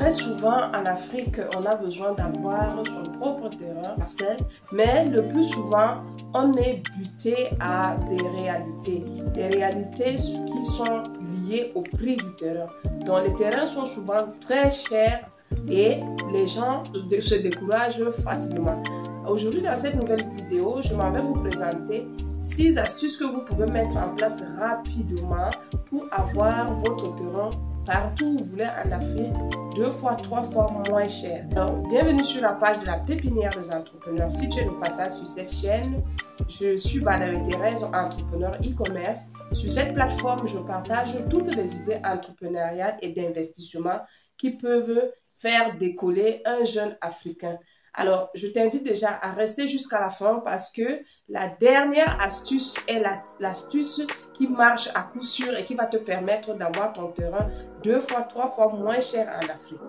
Très souvent en Afrique, on a besoin d'avoir son propre terrain, parcelle, mais le plus souvent, on est buté à des réalités qui sont liées au prix du terrain. Donc les terrains sont souvent très chers et les gens se découragent facilement. Aujourd'hui, dans cette nouvelle vidéo, je m'en vais vous présenter 6 astuces que vous pouvez mettre en place rapidement pour avoir votre terrain partout où vous voulez en Afrique 2 fois, 3 fois moins cher. Donc, bienvenue sur la page de la pépinière des entrepreneurs. Si tu es de passage sur cette chaîne, je suis Badawé Thérèse, entrepreneur e-commerce. Sur cette plateforme, je partage toutes les idées entrepreneuriales et d'investissement qui peuvent faire décoller un jeune Africain. Alors, je t'invite déjà à rester jusqu'à la fin parce que la dernière astuce est l'astuce qui marche à coup sûr et qui va te permettre d'avoir ton terrain 2 fois, 3 fois moins cher en Afrique.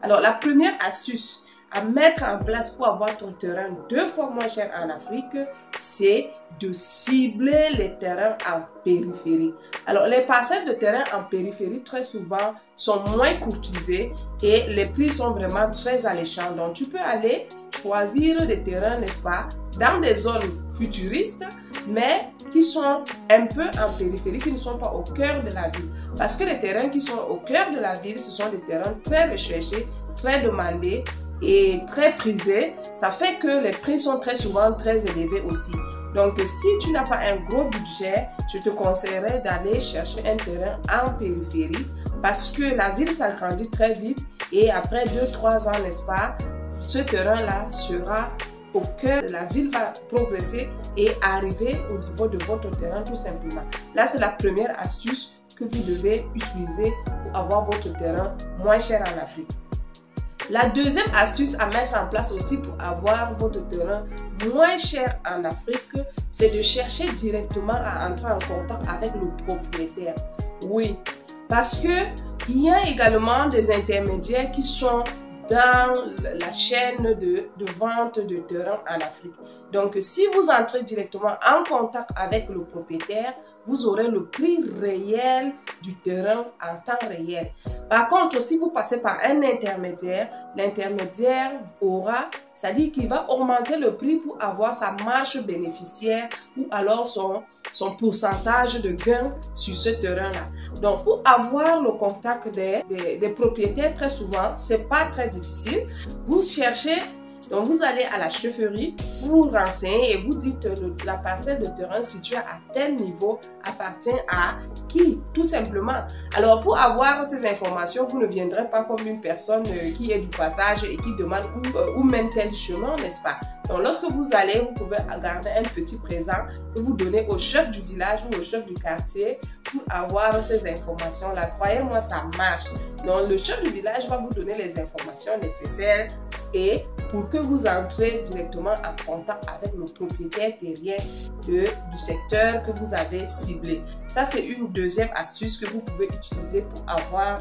Alors, la première astuce à mettre en place pour avoir ton terrain 2 fois moins cher en Afrique, c'est de cibler les terrains en périphérie. Alors, les parcelles de terrain en périphérie, très souvent, sont moins courtisées et les prix sont vraiment très alléchants. Donc, tu peux aller choisir des terrains, n'est-ce pas, dans des zones futuristes, mais qui sont un peu en périphérie, qui ne sont pas au cœur de la ville. Parce que les terrains qui sont au cœur de la ville, ce sont des terrains très recherchés, très demandés et très prisés. Ça fait que les prix sont très souvent très élevés aussi. Donc, si tu n'as pas un gros budget, je te conseillerais d'aller chercher un terrain en périphérie parce que la ville s'agrandit très vite et après 2-3 ans, n'est-ce pas, ce terrain-là sera au cœur, la ville va progresser et arriver au niveau de votre terrain tout simplement. Là, c'est la première astuce que vous devez utiliser pour avoir votre terrain moins cher en Afrique. La deuxième astuce à mettre en place aussi pour avoir votre terrain moins cher en Afrique, c'est de chercher directement à entrer en contact avec le propriétaire. Oui, parce que il y a également des intermédiaires qui sont dans la chaîne de vente de terrain en Afrique. Donc, si vous entrez directement en contact avec le propriétaire, vous aurez le prix réel du terrain en temps réel. Par contre, si vous passez par un intermédiaire, l'intermédiaire aura, c'est-à-dire qu'il va augmenter le prix pour avoir sa marge bénéficiaire ou alors son pourcentage de gain sur ce terrain-là. Donc, pour avoir le contact des propriétaires, très souvent, c'est pas très difficile. Vous cherchez, donc vous allez à la chefferie, vous vous renseignez et vous dites la parcelle de terrain située à tel niveau appartient à qui, tout simplement. Alors, pour avoir ces informations, vous ne viendrez pas comme une personne qui est du passage et qui demande où mène tel chemin, n'est-ce pas? Donc, lorsque vous allez, vous pouvez garder un petit présent que vous donnez au chef du village ou au chef du quartier pour avoir ces informations-là. Croyez-moi, ça marche. Donc, le chef du village va vous donner les informations nécessaires et pour que vous entrez directement en contact avec le propriétaire terrien du secteur que vous avez ciblé. Ça, c'est une deuxième astuce que vous pouvez utiliser pour avoir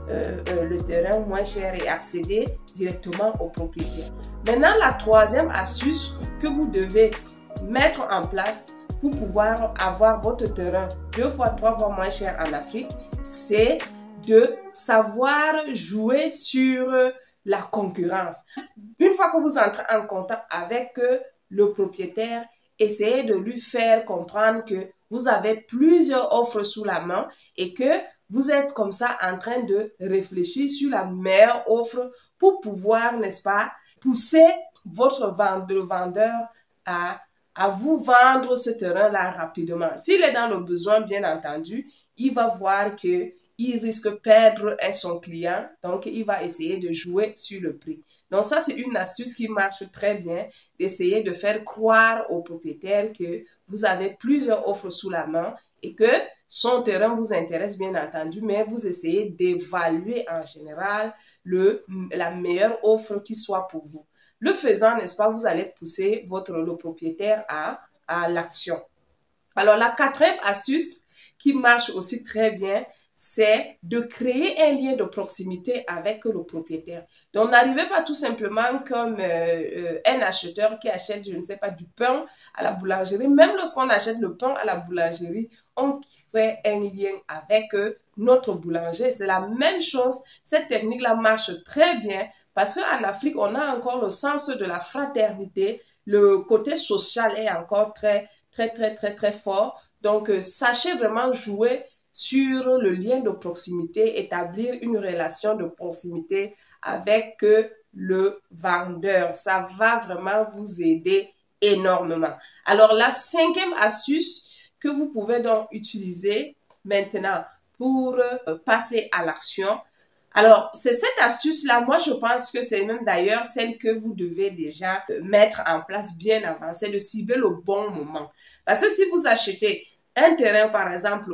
le terrain moins cher et accéder directement au propriétaire. Maintenant, la troisième astuce que vous devez mettre en place pour pouvoir avoir votre terrain 2 fois, 3 fois moins cher en Afrique, c'est de savoir jouer sur la concurrence. Une fois que vous entrez en contact avec le propriétaire, essayez de lui faire comprendre que vous avez plusieurs offres sous la main et que vous êtes comme ça en train de réfléchir sur la meilleure offre pour pouvoir, n'est-ce pas, pousser votre vendeur à vous vendre ce terrain-là rapidement. S'il est dans le besoin, bien entendu, il va voir que il risque de perdre son client, donc il va essayer de jouer sur le prix. Donc ça, c'est une astuce qui marche très bien, d'essayer de faire croire au propriétaire que vous avez plusieurs offres sous la main et que son terrain vous intéresse bien entendu, mais vous essayez d'évaluer en général la meilleure offre qui soit pour vous. Le faisant, n'est-ce pas, vous allez pousser le propriétaire à l'action. Alors la quatrième astuce qui marche aussi très bien, c'est de créer un lien de proximité avec le propriétaire. Donc, n'arrivez pas tout simplement comme un acheteur qui achète, je ne sais pas, du pain à la boulangerie. Même lorsqu'on achète le pain à la boulangerie, on crée un lien avec notre boulanger. C'est la même chose. Cette technique-là marche très bien parce qu'en Afrique, on a encore le sens de la fraternité. Le côté social est encore très fort. Donc, sachez vraiment jouer sur le lien de proximité, établir une relation de proximité avec le vendeur. Ça va vraiment vous aider énormément. Alors, la cinquième astuce que vous pouvez donc utiliser maintenant pour passer à l'action. Alors, c'est cette astuce-là, moi je pense que c'est même d'ailleurs celle que vous devez déjà mettre en place bien avant, c'est de cibler le bon moment. Parce que si vous achetez un terrain, par exemple,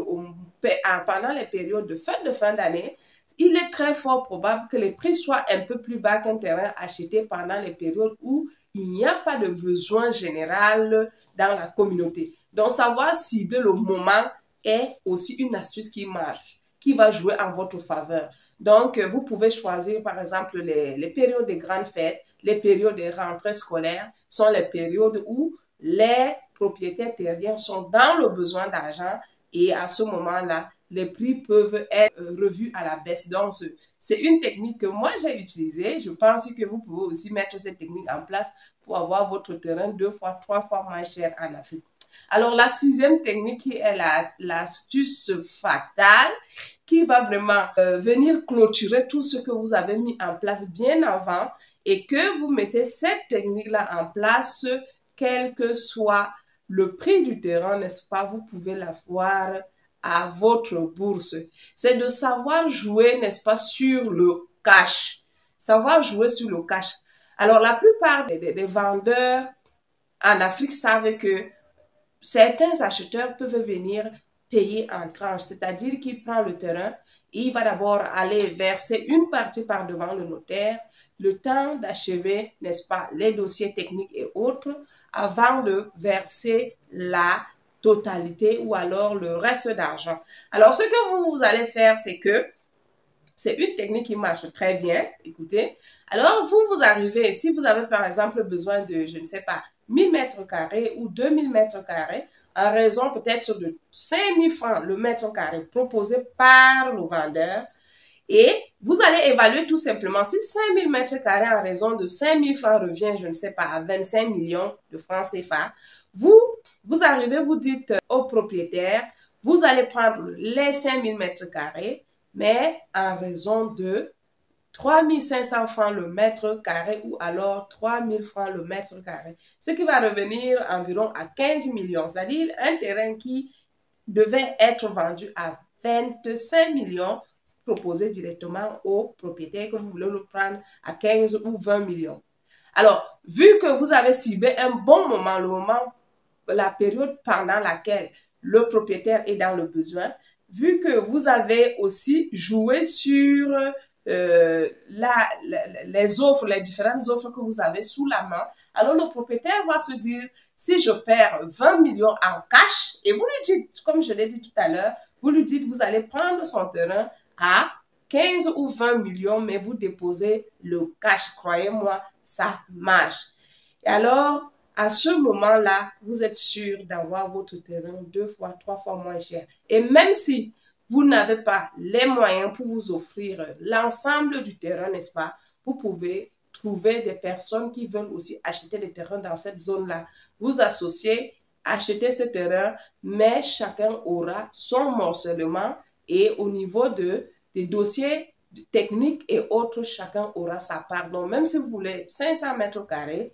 pendant les périodes de fête de fin d'année, il est très fort probable que les prix soient un peu plus bas qu'un terrain acheté pendant les périodes où il n'y a pas de besoin général dans la communauté. Donc, savoir cibler le moment est aussi une astuce qui marche, qui va jouer en votre faveur. Donc, vous pouvez choisir, par exemple, les périodes de grandes fêtes, les périodes de rentrée scolaire sont les périodes où les propriétaires terriens sont dans le besoin d'argent et à ce moment-là, les prix peuvent être revus à la baisse. Donc, c'est une technique que moi j'ai utilisée. Je pense que vous pouvez aussi mettre cette technique en place pour avoir votre terrain 2 fois, 3 fois moins cher en Afrique. Alors, la sixième technique est l'astuce fatale qui va vraiment venir clôturer tout ce que vous avez mis en place bien avant et que vous mettez cette technique-là en place, quel que soit le prix du terrain, n'est-ce pas, vous pouvez l'avoir à votre bourse. C'est de savoir jouer, n'est-ce pas, sur le cash. Savoir jouer sur le cash. Alors, la plupart des vendeurs en Afrique savent que certains acheteurs peuvent venir payer en tranches, c'est-à-dire qu'il prend le terrain, il va d'abord aller verser une partie par devant le notaire, le temps d'achever, n'est-ce pas, les dossiers techniques et autres, avant de verser la totalité ou alors le reste d'argent. Alors, ce que vous allez faire, c'est que c'est une technique qui marche très bien. Écoutez, alors vous arrivez, si vous avez par exemple besoin de, je ne sais pas, 1000 mètres carrés ou 2000 mètres carrés, en raison peut-être de 5000 francs le mètre carré proposé par le vendeur, et vous allez évaluer tout simplement si 5000 mètres carrés en raison de 5000 francs revient, je ne sais pas, à 25 millions de francs CFA. Vous arrivez, vous dites au propriétaire, vous allez prendre les 5000 mètres carrés, mais en raison de 3500 francs le mètre carré ou alors 3000 francs le mètre carré. Ce qui va revenir environ à 15 millions, c'est-à-dire un terrain qui devait être vendu à 25 millions proposé directement au propriétaire que vous voulez le prendre à 15 ou 20 millions. Alors, vu que vous avez ciblé un bon moment, le moment, la période pendant laquelle le propriétaire est dans le besoin, vu que vous avez aussi joué sur les offres, les différentes offres que vous avez sous la main, alors le propriétaire va se dire, si je perds 20 millions en cash, et vous lui dites, comme je l'ai dit tout à l'heure, vous lui dites, vous allez prendre son terrain à 15 ou 20 millions, mais vous déposez le cash. Croyez-moi, ça marche. Et alors, à ce moment-là, vous êtes sûr d'avoir votre terrain 2 fois, 3 fois moins cher. Et même si vous n'avez pas les moyens pour vous offrir l'ensemble du terrain, n'est-ce pas? Vous pouvez trouver des personnes qui veulent aussi acheter des terrains dans cette zone-là. Vous associez, achetez ce terrain, mais chacun aura son morcellement et au niveau des dossiers techniques et autres, chacun aura sa part. Donc, même si vous voulez 500 mètres carrés,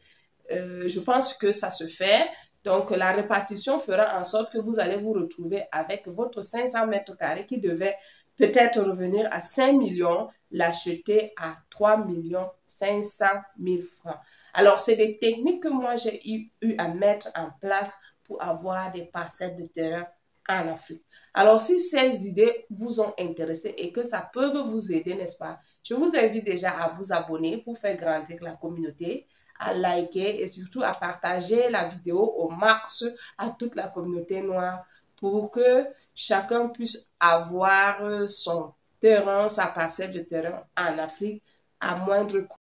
je pense que ça se fait. Donc, la répartition fera en sorte que vous allez vous retrouver avec votre 500 mètres carrés qui devait peut-être revenir à 5 millions, l'acheter à 3 millions 500 000 francs. Alors, c'est des techniques que moi, j'ai eu à mettre en place pour avoir des parcelles de terrain en Afrique. Alors, si ces idées vous ont intéressé et que ça peut vous aider, n'est-ce pas, je vous invite déjà à vous abonner pour faire grandir la communauté, à liker et surtout à partager la vidéo au max à toute la communauté noire pour que chacun puisse avoir son terrain, sa parcelle de terrain en Afrique à moindre coût.